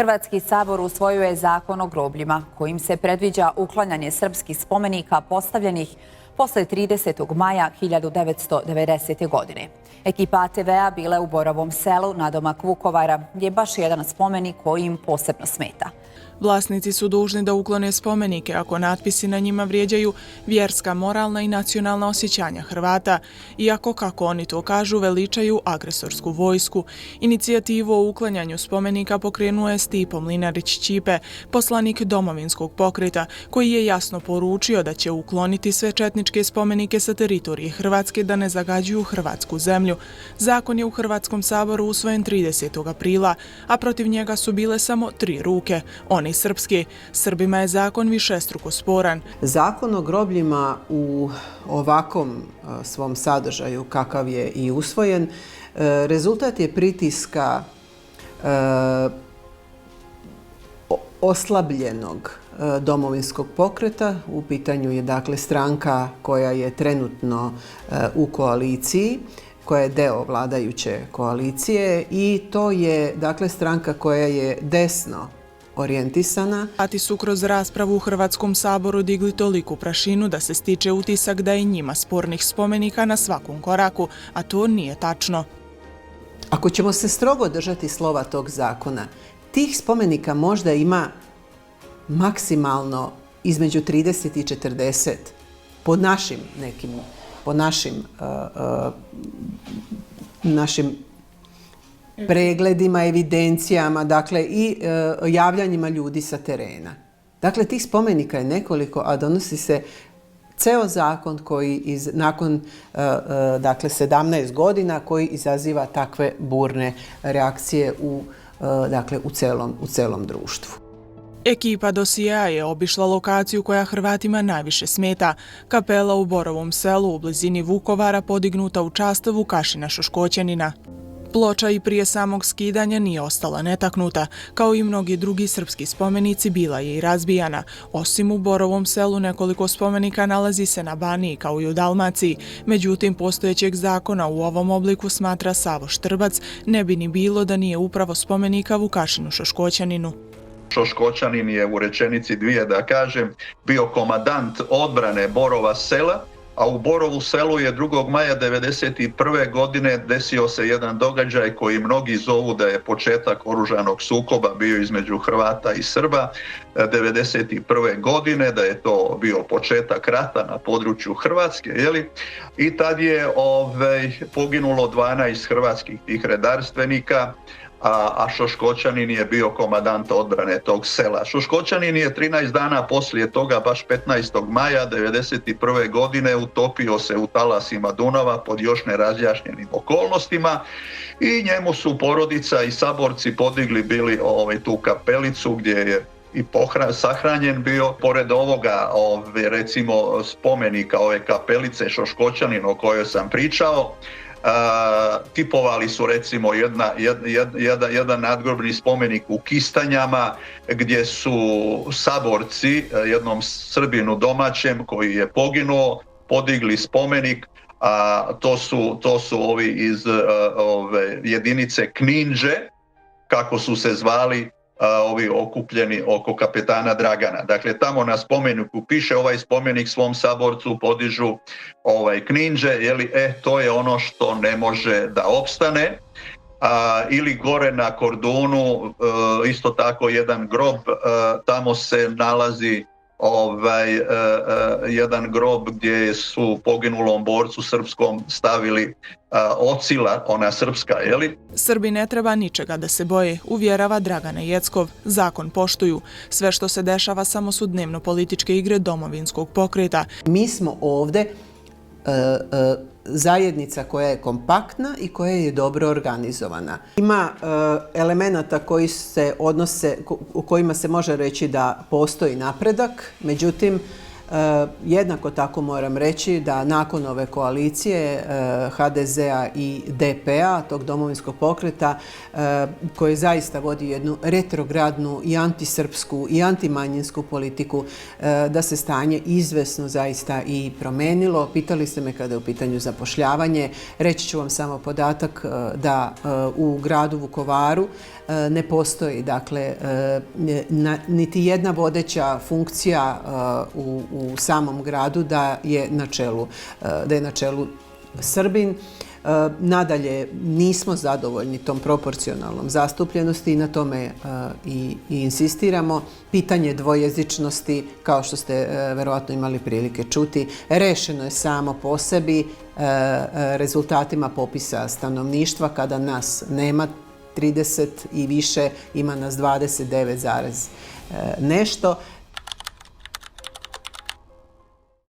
Hrvatski sabor usvojio je zakon o grobljima, kojim se predviđa uklanjanje srpskih spomenika postavljenih posle 30. maja 1990. godine. Ekipa ATV-a bila je u Borovom selu nadomak Vukovara, gdje je baš jedan spomenik koji im posebno smeta. Vlasnici su dužni da uklone spomenike ako natpisi na njima vrijeđaju vjerska, moralna i nacionalna osjećanja Hrvata, iako, kako oni to kažu, veličaju agresorsku vojsku. Inicijativu o uklanjanju spomenika pokrenuo je Stipo Mlinarić-Ćipe, poslanik Domovinskog pokreta, koji je jasno poručio da će ukloniti sve četničke spomenike sa teritorije Hrvatske da ne zagađuju hrvatsku zemlju. Zakon je u Hrvatskom saboru usvojen 30. aprila, a protiv njega su bile samo 3 ruke. Oni srpski. Srbima je zakon višestruko sporan. Zakon o grobljima u ovakvom svom sadržaju kakav je i usvojen, rezultat je pritiska oslabljenog Domovinskog pokreta. U pitanju je dakle stranka koja je trenutno u koaliciji, koja je deo vladajuće koalicije i to je dakle stranka koja je desno orijentisana. Hrvati su kroz raspravu u Hrvatskom saboru digli toliku prašinu da se stiče utisak da je njima spornih spomenika na svakom koraku, a to nije tačno. Ako ćemo se strogo držati slova tog zakona, tih spomenika možda ima maksimalno između 30 i 40 po našim pregledima, evidencijama, dakle i javljanjima ljudi sa terena. Dakle, tih spomenika je nekoliko, a donosi se ceo zakon koji nakon dakle 17 godina koji izaziva takve burne reakcije u celom društvu. Ekipa dosijea je obišla lokaciju koja Hrvatima najviše smeta, kapela u Borovom selu u blizini Vukovara podignuta u čast Vukašina Šoškoćanina. Ploča i prije samog skidanja nije ostala netaknuta, kao i mnogi drugi srpski spomenici bila je i razbijana. Osim u Borovom selu nekoliko spomenika nalazi se na Baniji kao i u Dalmaciji, međutim postojećeg zakona u ovom obliku smatra Savo Štrbac, ne bi ni bilo da nije upravo spomenika Vukašinu Šoškoćaninu. Šoškoćanin je u rečenici dvije da kažem bio komandant odbrane Borova sela, a u Borovu selu je 2. maja 1991. godine desio se jedan događaj koji mnogi zovu da je početak oružanog sukoba bio između Hrvata i Srba 1991. godine, da je to bio početak rata na području Hrvatske, i tad je poginulo 12 hrvatskih tih redarstvenika, a Šoškoćanin je bio komandant odbrane tog sela. Šoškoćanin je 13 dana poslije toga, baš 15. maja 1991. godine, utopio se u talasima Dunava pod još nerazjašnjenim okolnostima i njemu su porodica i saborci podigli bili tu kapelicu gdje je i sahranjen bio. Pored ovoga, recimo, spomenika ove kapelice Šoškoćanin o kojoj sam pričao, tipovali su recimo jedan nadgrobni spomenik u Kistanjama gdje su saborci jednom Srbinu domaćem koji je poginuo podigli spomenik, a to su ovi iz jedinice Kninđe, kako su se zvali ovi okupljeni oko kapetana Dragana. Dakle, tamo na spomeniku piše ovaj spomenik svom saborcu podižu Kninđe, to je ono što ne može da opstane. Ili gore na Kordunu, isto tako jedan grob, tamo se nalazi jedan grob gdje su poginulom borcu srpskom stavili ocila, ona srpska, Srbi ne treba ničega da se boje, uvjerava Dragana Jeckov. Zakon poštuju. Sve što se dešava samo su dnevno političke igre Domovinskog pokreta. Mi smo ovde zajednica koja je kompaktna i koja je dobro organizovana. Ima elemenata koji se odnose, u kojima se može reći da postoji napredak, međutim, jednako tako moram reći da nakon ove koalicije HDZ-a i DP-a, tog Domovinskog pokreta, koji zaista vodi jednu retrogradnu i antisrpsku i antimanjinsku politiku, da se stanje izvesno zaista i promenilo. Pitali ste me kada je u pitanju zapošljavanje. Reći ću vam samo podatak da u gradu Vukovaru ne postoji. Dakle, niti jedna vodeća funkcija u samom gradu da je na čelu Srbin. Nadalje, nismo zadovoljni tom proporcionalnom zastupljenosti i na tome i insistiramo. Pitanje dvojezičnosti, kao što ste verovatno imali prilike čuti, rešeno je samo po sebi rezultatima popisa stanovništva, kada nas nema 30 i više, ima nas 29 nešto.